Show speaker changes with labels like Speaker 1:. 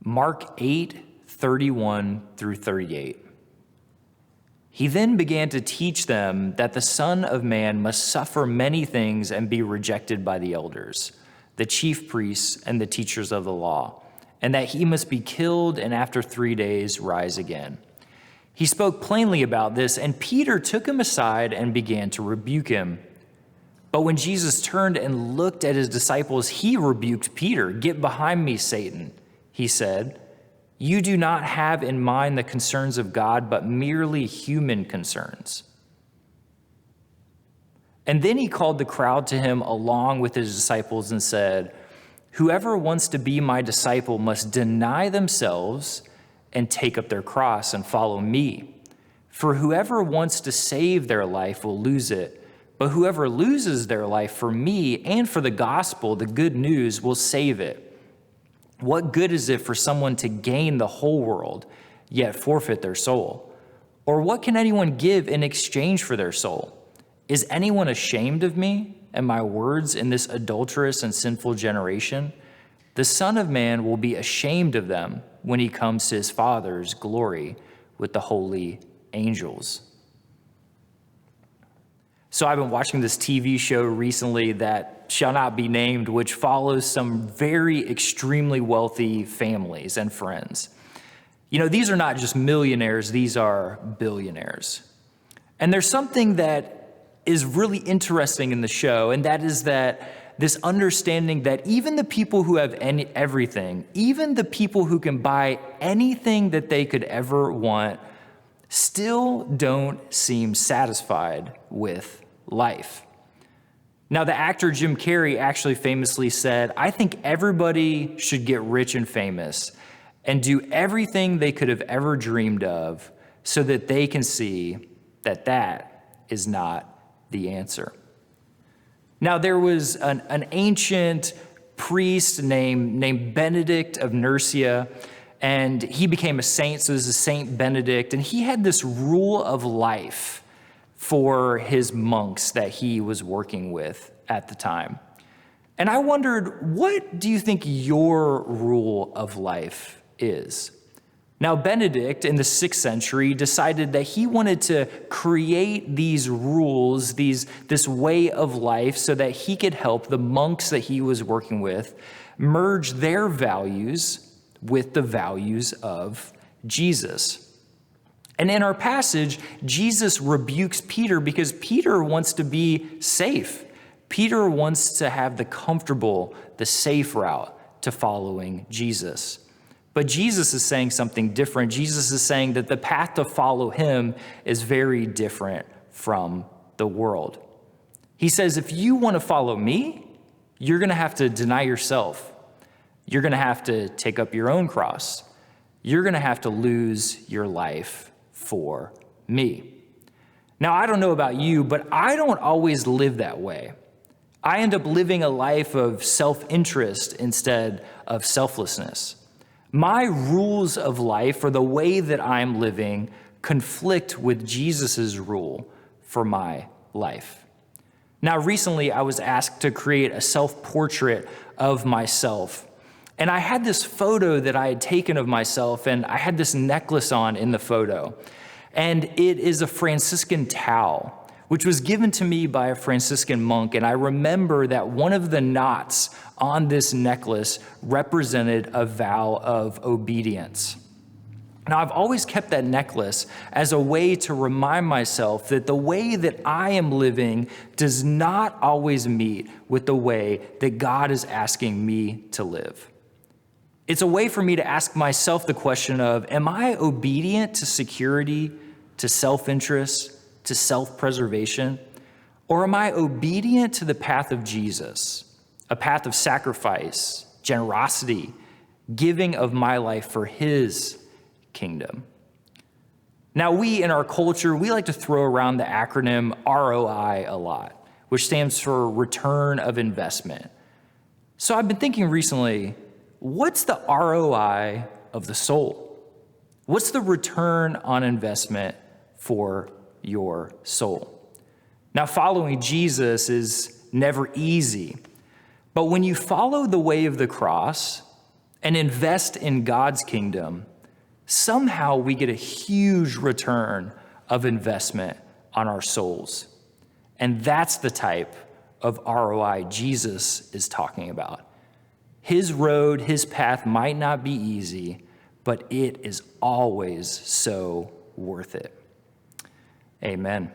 Speaker 1: Mark 8:31 through 38. He then began to teach them that the Son of Man must suffer many things and be rejected by the elders, the chief priests, and the teachers of the law, and that he must be killed and after 3 days rise again. He spoke plainly about this, and Peter took him aside and began to rebuke him. But when Jesus turned and looked at his disciples, he rebuked Peter. "Get behind me, Satan," he said. "You do not have in mind the concerns of God, but merely human concerns." And then he called the crowd to him along with his disciples and said, "Whoever wants to be my disciple must deny themselves and take up their cross and follow me. For whoever wants to save their life will lose it, but whoever loses their life for me and for the gospel, the good news, will save it. What good is it for someone to gain the whole world, yet forfeit their soul? Or what can anyone give in exchange for their soul? Is anyone ashamed of me and my words in this adulterous and sinful generation? The Son of Man will be ashamed of them when he comes to his Father's glory with the holy angels." So I've been watching this TV show recently that shall not be named, which follows some very extremely wealthy families and friends. You know, these are not just millionaires, these are billionaires. And there's something that is really interesting in the show, and that is that this understanding that even the people who have everything, even the people who can buy anything that they could ever want, still don't seem satisfied with life. Now, the actor Jim Carrey actually famously said, "I think everybody should get rich and famous and do everything they could have ever dreamed of so that they can see that that is not the answer." Now, there was an ancient priest named Benedict of Nursia, and he became a saint, so this is Saint Benedict, and he had this rule of life for his monks that he was working with at the time. And I wondered, what do you think your rule of life is? Now, Benedict in the 6th century decided that he wanted to create these rules, this way of life, so that he could help the monks that he was working with merge their values with the values of Jesus. And in our passage, Jesus rebukes Peter because Peter wants to be safe. Peter wants to have the comfortable, the safe route to following Jesus. But Jesus is saying something different. Jesus is saying that the path to follow him is very different from the world. He says, if you want to follow me, you're going to have to deny yourself. You're going to have to take up your own cross. You're going to have to lose your life for me. Now, I don't know about you, but I don't always live that way. I end up living a life of self-interest instead of selflessness. My rules of life, or the way that I'm living, conflict with Jesus's rule for my life. Now, recently I was asked to create a self-portrait of myself. And I had this photo that I had taken of myself, and I had this necklace on in the photo. And it is a Franciscan towel, which was given to me by a Franciscan monk. And I remember that one of the knots on this necklace represented a vow of obedience. Now, I've always kept that necklace as a way to remind myself that the way that I am living does not always meet with the way that God is asking me to live. It's a way for me to ask myself the question of, am I obedient to security, to self-interest, to self-preservation? Or am I obedient to the path of Jesus, a path of sacrifice, generosity, giving of my life for his kingdom? Now, we in our culture, we like to throw around the acronym ROI a lot, which stands for return of investment. So I've been thinking recently, what's the ROI of the soul? What's the return on investment for your soul? Now, following Jesus is never easy, but when you follow the way of the cross and invest in God's kingdom, somehow we get a huge return of investment on our souls. And that's the type of ROI Jesus is talking about. His road, his path might not be easy, but it is always so worth it. Amen.